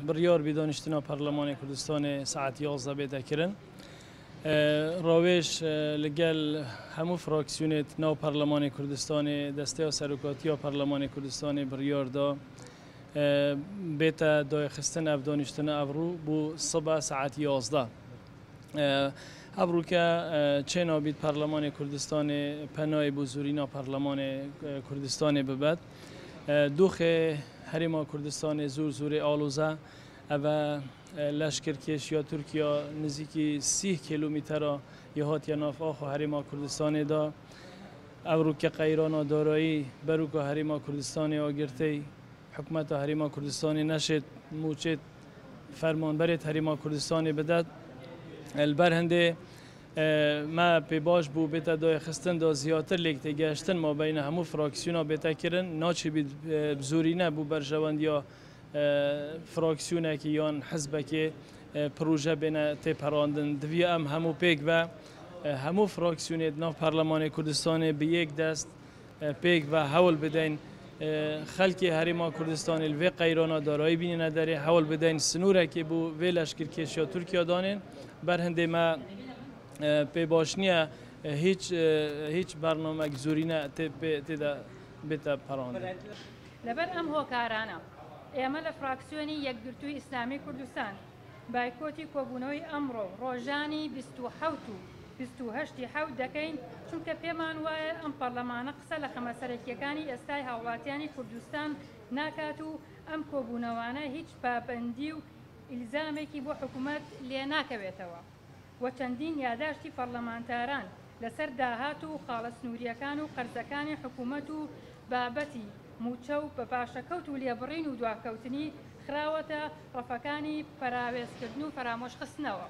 بڕیار بیدانیشتنا پارلمانی کردستان ساعت 11 بیتا کرن رویش لگل همو فراکسیونت ناو پارلمان کردستان دسته و سرکاتی و پارلمان کردستان بریار دا بیتا دای خستن افدانشتن افرو بو صبح ساعت 11 افرو که چه بید پارلمان کردستان پناه بزرگینا پارلمان کردستان ببد دوخ هریما کردستان زور آلوزه و لشکرکش یا ترکیه نزدیکی 30 کیلومتر یهات یا ناف آخو هریما کردستان دا افرو که قیران دارایی برو که هریما کردستان آگرته حکومت هریما کردستان نشد موچت فرمان برید هریما کردستان بدد البرهنده ما پی باش بو بیتا دای خستن دا زیادتر لیکت گشتن ما بین همو فراکسیونا بیتا کرن ناچی بید بزورینه بو برجواند یا فراکسیونه که یان حزبه که پروژه بین تی پراندن دوی همو پیک و همو فراکسیونیت ناف پارلمان کردستان به یک دست پیک و حول بدین خلکی هریما کردستان الوی قیرانا دارایی بینی نداره حول بدین سنوره که بو وی لشکرکش یا ترکیه دانین برهنده ما پی باشنیه هیچ برنامه زورینه تیدا بیتا پرانده لبر ام هو کارانه ئێمە لە فراکسیۆنی یەکگرتووی ئیسلامی کوردستان بایکۆتی کۆبوونەوەی ئەمڕۆ ڕۆژانی 28 دەکەین چونکە پێمان وایە ئەم پەرلەمانە قسە لە خەمەسەرەکیەکانی ئێستای هاوڵاتیانی کوردستان ناکات و ئەم کۆبوونەوانە هیچ پابەندی و ئیلزامێکی بۆ حکوومەت لێ ناکەوێتەوە و چەندین یاداشتی پەرلەمانتاران لەسەر داهات و خاڵە سنووریەکان و قەرزەکانی حکوومەت و بابەتی موچە و بە پاشەکەوت و لێبڕین و دواکەوتنی خراوەتە ڕەفەکانی پەراوێزکردن و فەرامۆشخستنەوە.